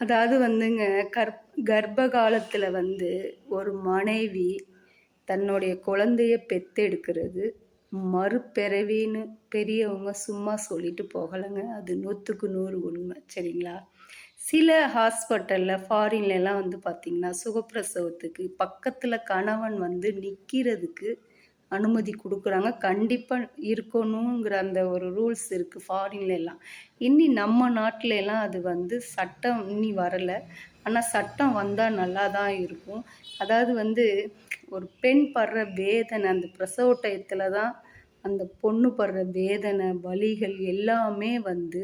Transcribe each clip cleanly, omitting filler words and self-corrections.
அதாவது வந்துங்க, கர்ப்ப காலத்துல வந்து ஒரு மனைவி தன்னுடைய குழந்தைய பெத்தெடுக்கிறது, மறுபிறவின்னு பெரியவங்க சும்மா சொல்லிட்டு போகலங்க. அது 100க்கு 100 உண்மை. சரிங்களா? சில ஹாஸ்பிட்டல்ல, ஃபாரின்லலாம் வந்து பார்த்தீங்கன்னா, சுகப்பிரசவத்துக்கு பக்கத்துல கணவன் வந்து நிக்கிறதுக்கு அனுமதி குடுக்குறாங்க. கண்டிப்பா இருக்கணுங்கிற அந்த ஒரு ரூல்ஸ் இருக்கு ஃபாரின்லலாம். இனி நம்ம நாட்லலாம் அது வந்து சட்டம் இனி வரல. ஆனா சட்டம் வந்தா நல்லா தான் இருக்கும். அதாவது வந்து ஒரு பெண் படுற வேதனை அந்த பிரசவ டயத்துல தான் அந்த பொண்ணு படுற வேதனை, வலிகள் எல்லாமே வந்து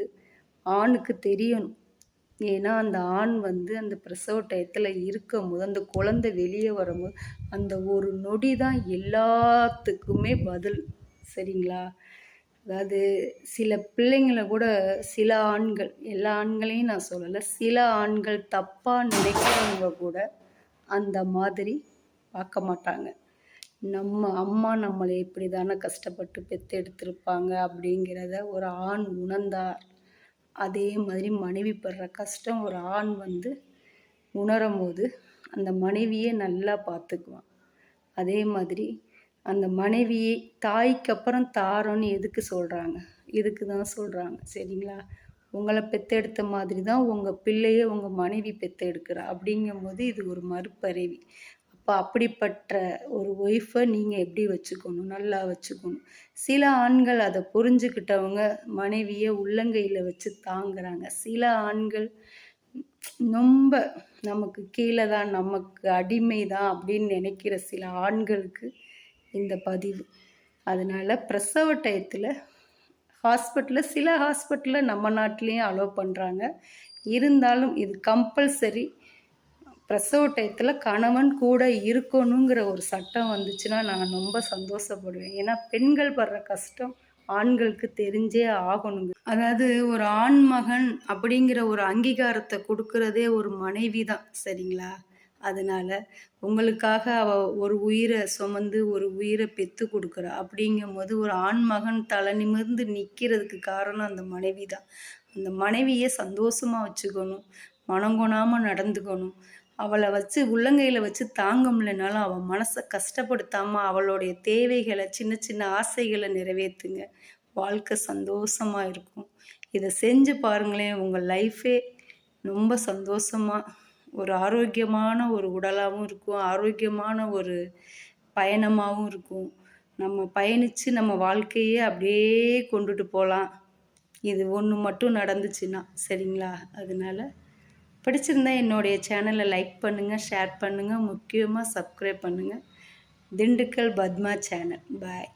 ஆணுக்கு தெரியணும். ஏன்னா, அந்த ஆண் வந்து அந்த பிரசவ டயத்துல இருக்கும்போது, அந்த குழந்தை வெளிய வரும்போது, அந்த ஒரு நொடி தான் எல்லாத்துக்குமே பதில். சரிங்களா? அதாவது சில பிள்ளைங்கள கூட சில ஆண்கள், எல்லா ஆண்களையும் நான் சொல்லல. சில ஆண்கள் தப்பா நினைக்கிறவங்க கூட அந்த மாதிரி பார்க்க மாட்டாங்க. நம்ம அம்மா நம்மள இப்படி தான கஷ்டப்பட்டு பெத்தெடுத்திருப்பாங்க அப்படிங்கிறத ஒரு ஆண் உணர்ந்தார். அதே மாதிரி மனைவி படுற கஷ்டம் ஒரு ஆண் வந்து உணரும்போது, அந்த மனைவிய நல்லா பார்த்துக்குவான். அதே மாதிரி அந்த மனைவியை தாய்க்கு அப்புறம் தாரம்ன்னு எதுக்கு சொல்றாங்க? இதுக்கு தான் சொல்றாங்க. சரிங்களா? உங்கள பெத்தெடுத்த மாதிரி தான் உங்க பிள்ளைய உங்க மனைவி பெத்தெடுக்கிறா. அப்படிங்கும்போது இது ஒரு மறுபிறவி. அப்ப அப்படிப்பட்ட ஒரு ஒய்ஃப நீங்க எப்படி வச்சுக்கணும்? நல்லா வச்சுக்கணும். சில ஆண்கள் அத புரிஞ்சுக்கிட்டவங்க மனைவிய உள்ளங்கையில வச்சு தாங்குறாங்க. சில ஆண்கள் ரொம்ப நமக்கு கீழ தான், நமக்கு அடிமை தான் அப்படின்னு நினைக்கிற சில ஆண்களுக்கு இந்த பதிவு. அதனால பிரசவ டயத்துல சில ஹாஸ்பிட்டல்ல நம்ம நாட்டிலயும் அலோவ் பண்றாங்க. இருந்தாலும் இது கம்பல்சரி பிரசவ டயத்துல கணவன் கூட இருக்கணுங்கிற ஒரு சட்டம் வந்துச்சுன்னா, நான் ரொம்ப சந்தோஷப்படுவேன். ஏன்னா, பெண்கள் படுற கஷ்டம் ஆண்களுக்கு தெரிஞ்சே ஆகணுங்க. அதாவது ஒரு ஆண்மகன் அப்படிங்கிற ஒரு அங்கீகாரத்த குடுக்குறதே ஒரு மனைவி தான். சரிங்களா? அதனால உங்களுக்காக அவ ஒரு உயிர சுமந்து, ஒரு உயிர பெத்து குடுக்குறா. அப்படிங்கும்போது ஒரு ஆண்மகன் தலை நிமிர்ந்து நிக்கிறதுக்கு காரணம் அந்த மனைவி தான். அந்த மனைவிய சந்தோஷமா வச்சுக்கணும். மனங்கொணாம நடந்துக்கணும். அவள வச்சு உள்ளங்கையில வச்சு தாங்க முடியலனாலும், அவ மனச கஷ்டப்படுத்தாம அவளுடைய தேவைகள, சின்ன சின்ன ஆசைகள நிறைவேத்துங்க. வாழ்க்கை சந்தோஷமா இருக்கும். இத செஞ்சு பாருங்களேன், உங்க லைஃபே ரொம்ப சந்தோஷமா, ஒரு ஆரோக்கியமான ஒரு உடலாவும் இருக்கும். ஆரோக்கியமான ஒரு பயணமாவும் இருக்கும். நம்ம பயணிச்சு நம்ம வாழ்க்கையே அப்படியே கொண்டுட்டு போலாம். இது ஒண்ணு மட்டும் நடந்துச்சுன்னா. சரிங்களா? அதனால பிடிச்சிருந்தா என்னுடைய சேனலை லைக் பண்ணுங்கள், ஷேர் பண்ணுங்கள், முக்கியமாக சப்ஸ்கிரைப் பண்ணுங்கள். திண்டுக்கல் பத்மா சேனல். பாய்.